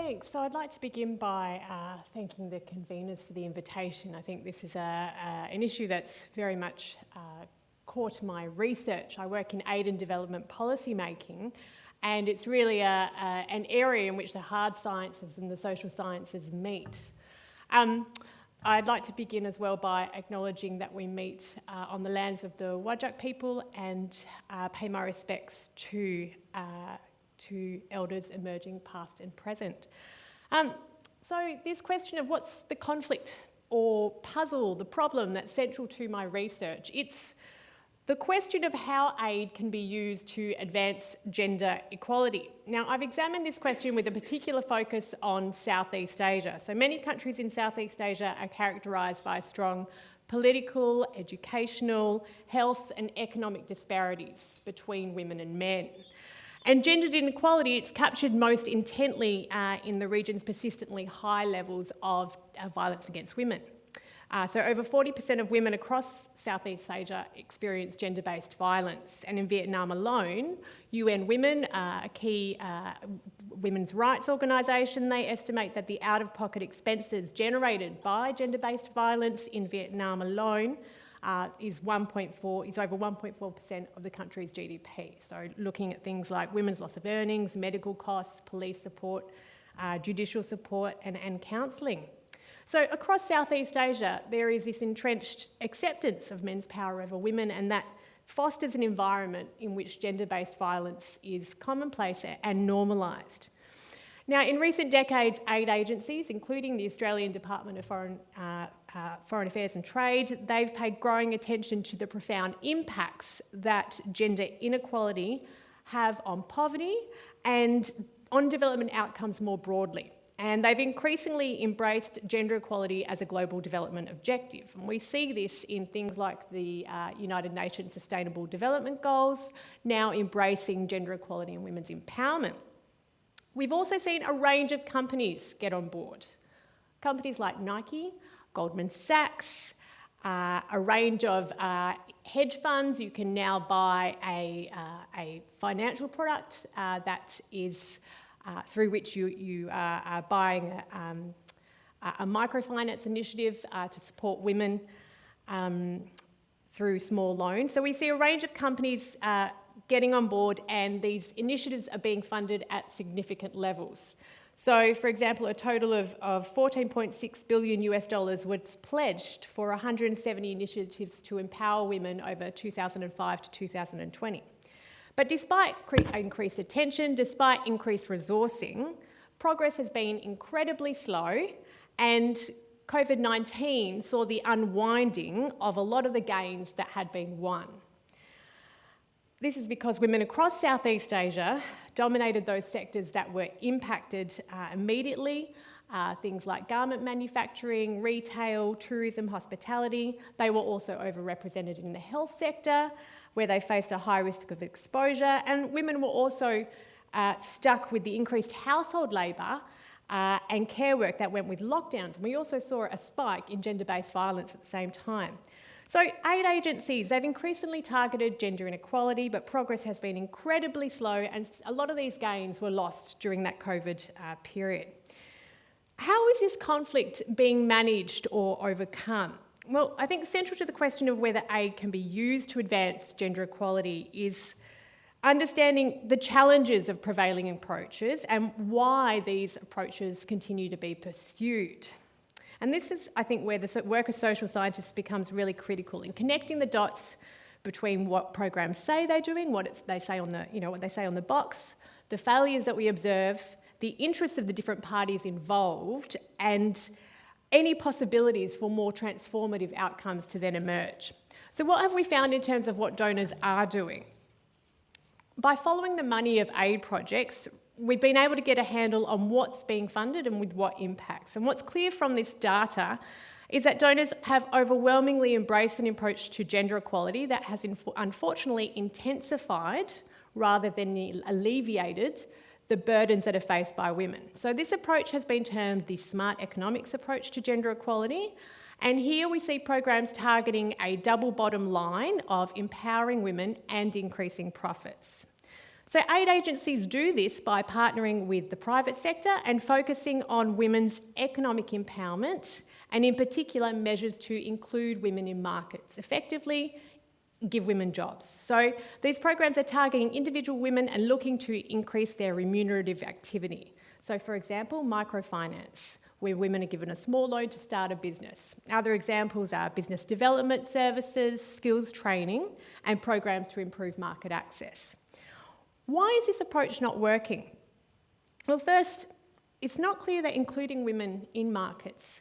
Thanks. So I'd like to begin by thanking the conveners for the invitation. I think this is an issue that's very much core to my research. I work in aid and development policy making, and it's really an area in which the hard sciences and the social sciences meet. I'd like to begin as well by acknowledging that we meet on the lands of the Whadjuk people and pay my respects to elders emerging past and present. So this question of what's the conflict or puzzle, the problem that's central to my research, it's the question of how aid can be used to advance gender equality. Now, I've examined this question with a particular focus on Southeast Asia. So many countries in Southeast Asia are characterised by strong political, educational, health and economic disparities between women and men. And gendered inequality, it's captured most intently in the region's persistently high levels of violence against women. So over 40% of women across Southeast Asia experience gender-based violence. And in Vietnam alone, UN Women, a key women's rights organisation, they estimate that the out-of-pocket expenses generated by gender-based violence in Vietnam alone is over 1.4% of the country's GDP. So looking at things like women's loss of earnings, medical costs, police support, judicial support and counselling. So across Southeast Asia, there is this entrenched acceptance of men's power over women, and that fosters an environment in which gender-based violence is commonplace and normalised. Now, in recent decades, aid agencies, including the Australian Department of Foreign Affairs and Trade, they've paid growing attention to the profound impacts that gender inequality have on poverty and on development outcomes more broadly. And they've increasingly embraced gender equality as a global development objective. And we see this in things like the United Nations Sustainable Development Goals, now embracing gender equality and women's empowerment. We've also seen a range of companies get on board. Companies like Nike, Goldman Sachs, a range of hedge funds. You can now buy a financial product that is through which you are buying a microfinance initiative to support women through small loans. So we see a range of companies getting on board, and these initiatives are being funded at significant levels. So, for example, a total of $14.6 billion was pledged for 170 initiatives to empower women over 2005 to 2020. But despite increased attention, despite increased resourcing, progress has been incredibly slow, and COVID-19 saw the unwinding of a lot of the gains that had been won. This is because women across Southeast Asia dominated those sectors that were impacted immediately, things like garment manufacturing, retail, tourism, hospitality. They were also overrepresented in the health sector, where they faced a high risk of exposure, and women were also stuck with the increased household labour and care work that went with lockdowns. And we also saw a spike in gender-based violence at the same time. So aid agencies, they've increasingly targeted gender inequality, but progress has been incredibly slow, and a lot of these gains were lost during that COVID period. How is this conflict being managed or overcome? Well, I think central to the question of whether aid can be used to advance gender equality is understanding the challenges of prevailing approaches and why these approaches continue to be pursued. And this is, I think, where the work of social scientists becomes really critical in connecting the dots between what programs say they're doing, what they say on the box, the failures that we observe, the interests of the different parties involved, and any possibilities for more transformative outcomes to then emerge. So what have we found in terms of what donors are doing? By following the money of aid projects, we've been able to get a handle on what's being funded and with what impacts. And what's clear from this data is that donors have overwhelmingly embraced an approach to gender equality that has unfortunately intensified rather than alleviated the burdens that are faced by women. So this approach has been termed the smart economics approach to gender equality. And here we see programs targeting a double bottom line of empowering women and increasing profits. So aid agencies do this by partnering with the private sector and focusing on women's economic empowerment, and in particular measures to include women in markets, effectively give women jobs. So these programs are targeting individual women and looking to increase their remunerative activity. So for example, microfinance, where women are given a small loan to start a business. Other examples are business development services, skills training, and programs to improve market access. Why is this approach not working? Well, first, it's not clear that including women in markets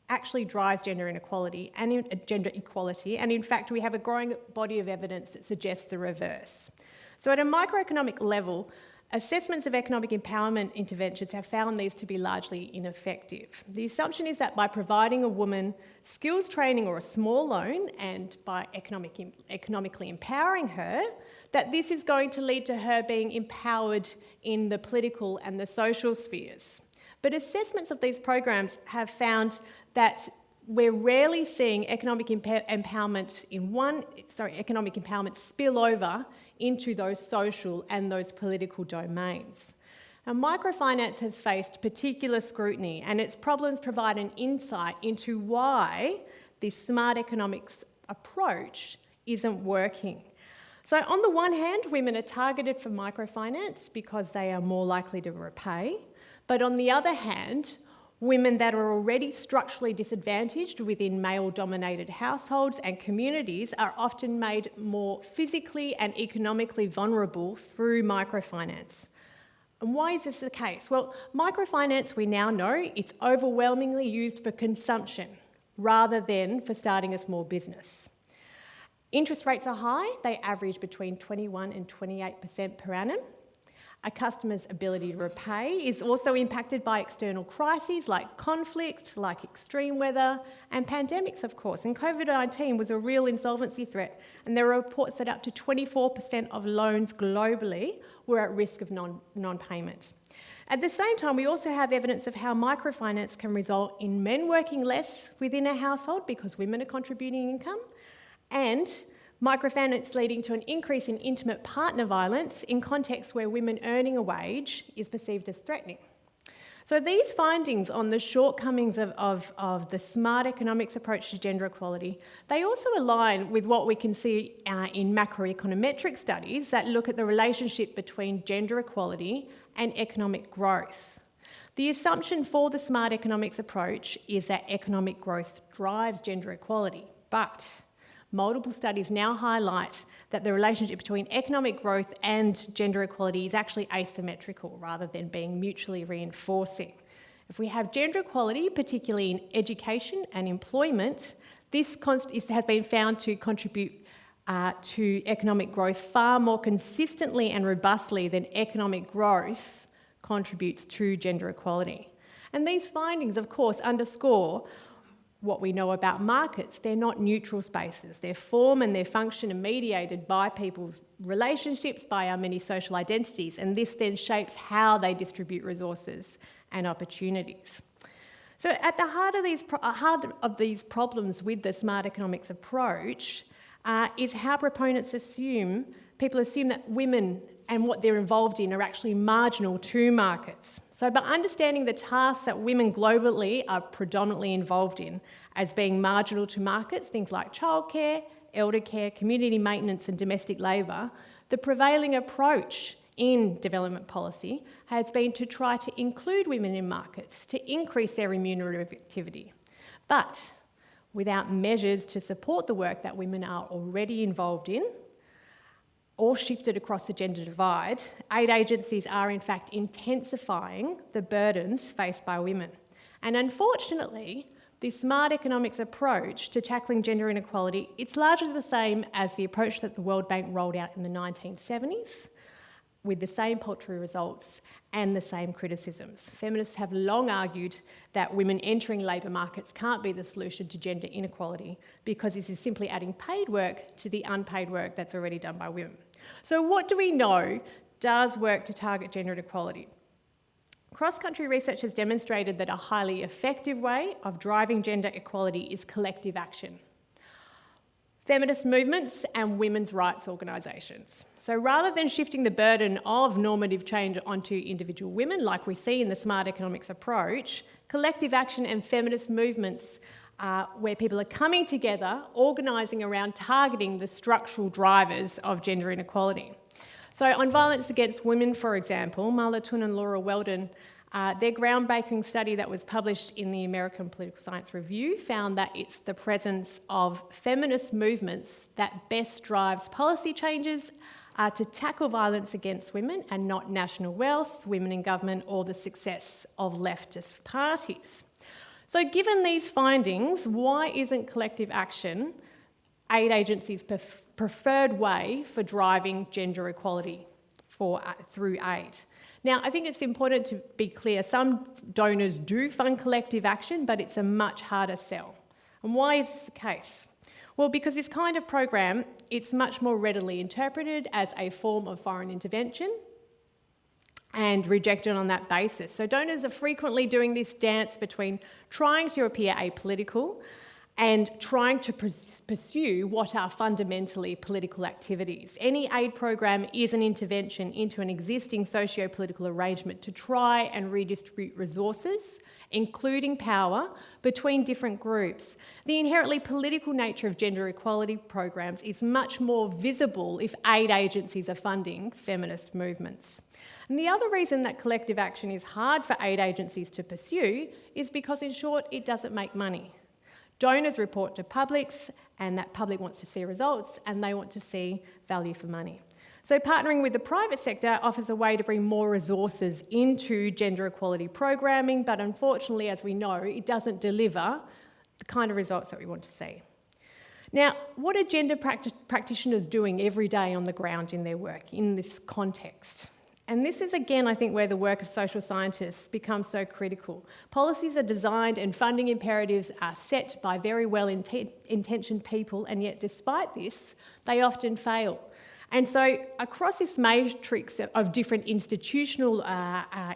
actually drives gender inequality and gender equality, and in fact we have a growing body of evidence that suggests the reverse. So at a microeconomic level, assessments of economic empowerment interventions have found these to be largely ineffective. The assumption is that by providing a woman skills training or a small loan, and by economically empowering her, that this is going to lead to her being empowered in the political and the social spheres. But assessments of these programs have found that we're rarely seeing economic empowerment spill over into those social and those political domains. Now, microfinance has faced particular scrutiny, and its problems provide an insight into why this smart economics approach isn't working. So on the one hand, women are targeted for microfinance because they are more likely to repay, but on the other hand, women that are already structurally disadvantaged within male-dominated households and communities are often made more physically and economically vulnerable through microfinance. And why is this the case? Well, microfinance, we now know, it's overwhelmingly used for consumption rather than for starting a small business. Interest rates are high. They average between 21% and 28% per annum. A customer's ability to repay is also impacted by external crises like conflict, like extreme weather, and pandemics, of course. And COVID-19 was a real insolvency threat, and there are reports that up to 24% of loans globally were at risk of non-payment. At the same time, we also have evidence of how microfinance can result in men working less within a household because women are contributing income, and microfinance leading to an increase in intimate partner violence in contexts where women earning a wage is perceived as threatening. So these findings on the shortcomings of the smart economics approach to gender equality, they also align with what we can see in macroeconometric studies that look at the relationship between gender equality and economic growth. The assumption for the smart economics approach is that economic growth drives gender equality, but multiple studies now highlight that the relationship between economic growth and gender equality is actually asymmetrical rather than being mutually reinforcing. If we have gender equality, particularly in education and employment, this has been found to contribute to economic growth far more consistently and robustly than economic growth contributes to gender equality. And these findings, of course, underscore what we know about markets. They're not neutral spaces. Their form and their function are mediated by people's relationships, by our many social identities, and this then shapes how they distribute resources and opportunities. So at the heart of these problems with the smart economics approach is how proponents people assume that women and what they're involved in are actually marginal to markets. So by understanding the tasks that women globally are predominantly involved in as being marginal to markets, things like childcare, elder care, community maintenance and domestic labour, the prevailing approach in development policy has been to try to include women in markets, to increase their remunerative activity. But without measures to support the work that women are already involved in, or shifted across the gender divide, aid agencies are in fact intensifying the burdens faced by women. And unfortunately, the smart economics approach to tackling gender inequality, it's largely the same as the approach that the World Bank rolled out in the 1970s, with the same paltry results and the same criticisms. Feminists have long argued that women entering labour markets can't be the solution to gender inequality because this is simply adding paid work to the unpaid work that's already done by women. So what do we know does work to target gender inequality? Cross-country research has demonstrated that a highly effective way of driving gender equality is collective action. feminist movements and women's rights organisations. So rather than shifting the burden of normative change onto individual women, like we see in the smart economics approach, collective action and feminist movements where people are coming together, organising around targeting the structural drivers of gender inequality. So on violence against women, for example, Marla Tun and Laura Weldon, their groundbreaking study that was published in the American Political Science Review found that it's the presence of feminist movements that best drives policy changes to tackle violence against women and not national wealth, women in government, or the success of leftist parties. So given these findings, why isn't collective action aid agencies' preferred way for driving gender equality through aid? Now, I think it's important to be clear, some donors do fund collective action, but it's a much harder sell. And why is this the case? Well, because this kind of program, it's much more readily interpreted as a form of foreign intervention and rejected on that basis. So donors are frequently doing this dance between trying to appear apolitical and trying to pursue what are fundamentally political activities. Any aid program is an intervention into an existing socio-political arrangement to try and redistribute resources, including power, between different groups. The inherently political nature of gender equality programs is much more visible if aid agencies are funding feminist movements. And the other reason that collective action is hard for aid agencies to pursue is because, in short, it doesn't make money. Donors report to publics, and that public wants to see results, and they want to see value for money. So partnering with the private sector offers a way to bring more resources into gender equality programming, but unfortunately, as we know, it doesn't deliver the kind of results that we want to see. Now, what are gender practitioners doing every day on the ground in their work in this context? And this is, again, I think, where the work of social scientists becomes so critical. Policies are designed and funding imperatives are set by very well-intentioned people, and yet despite this, they often fail. And so across this matrix of different institutional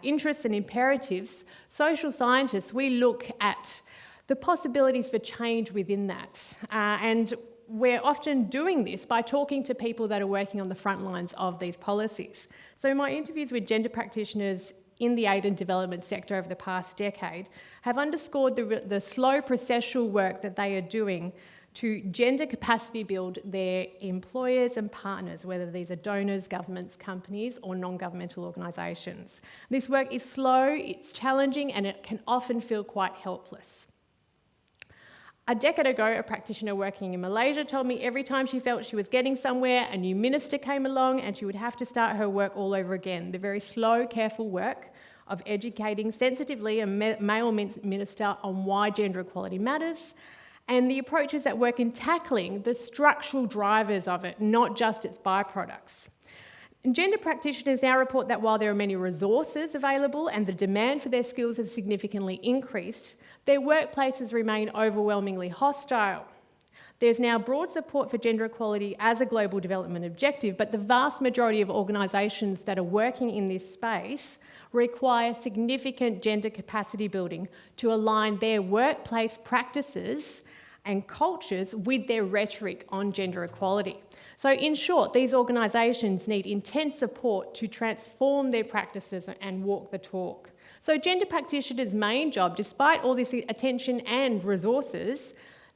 interests and imperatives, social scientists, we look at the possibilities for change within that. And we're often doing this by talking to people that are working on the front lines of these policies. So my interviews with gender practitioners in the aid and development sector over the past decade have underscored the slow processual work that they are doing to gender capacity build their employers and partners, whether these are donors, governments, companies, or non-governmental organisations. This work is slow, it's challenging, and it can often feel quite helpless. A decade ago, a practitioner working in Malaysia told me every time she felt she was getting somewhere, a new minister came along and she would have to start her work all over again. The very slow, careful work of educating sensitively a male minister on why gender equality matters, and the approaches that work in tackling the structural drivers of it, not just its byproducts. And gender practitioners now report that while there are many resources available and the demand for their skills has significantly increased, their workplaces remain overwhelmingly hostile. There's now broad support for gender equality as a global development objective, but the vast majority of organisations that are working in this space require significant gender capacity building to align their workplace practices and cultures with their rhetoric on gender equality. So in short, these organisations need intense support to transform their practices and walk the talk. So gender practitioners' main job, despite all this attention and resources,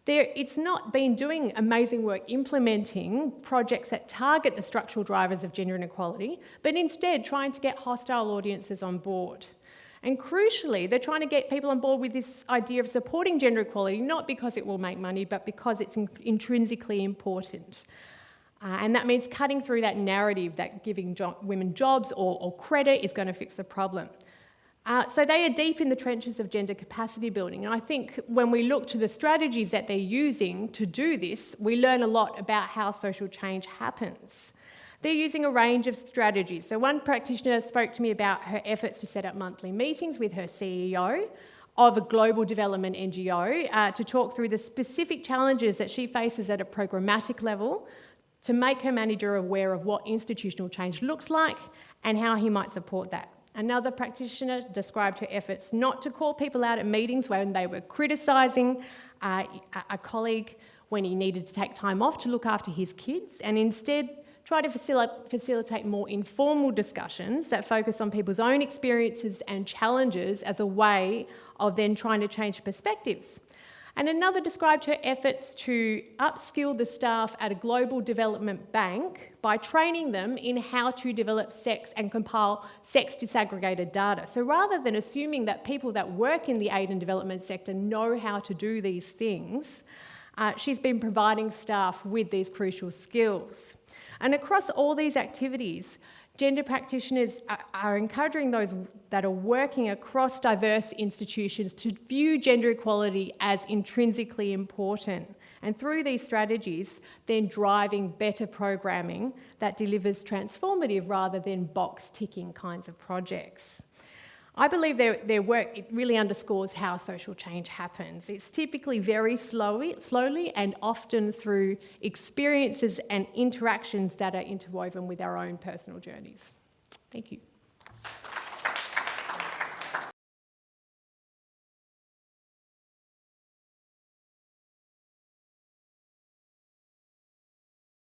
it's not been doing amazing work implementing projects that target the structural drivers of gender inequality, but instead trying to get hostile audiences on board. And crucially, they're trying to get people on board with this idea of supporting gender equality, not because it will make money, but because it's intrinsically important. And that means cutting through that narrative that giving women jobs or credit is going to fix the problem. So they are deep in the trenches of gender capacity building. And I think when we look to the strategies that they're using to do this, we learn a lot about how social change happens. They're using a range of strategies. So one practitioner spoke to me about her efforts to set up monthly meetings with her CEO of a global development NGO to talk through the specific challenges that she faces at a programmatic level to make her manager aware of what institutional change looks like and how he might support that. Another practitioner described her efforts not to call people out at meetings when they were criticising a colleague when he needed to take time off to look after his kids, and instead try to facilitate more informal discussions that focus on people's own experiences and challenges as a way of then trying to change perspectives. And another described her efforts to upskill the staff at a global development bank by training them in how to develop sex and compile sex disaggregated data. So rather than assuming that people that work in the aid and development sector know how to do these things, she's been providing staff with these crucial skills. And across all these activities, gender practitioners are encouraging those that are working across diverse institutions to view gender equality as intrinsically important. And through these strategies, then driving better programming that delivers transformative rather than box-ticking kinds of projects. I believe their work, it really underscores how social change happens. It's typically very slowly and often through experiences and interactions that are interwoven with our own personal journeys. Thank you.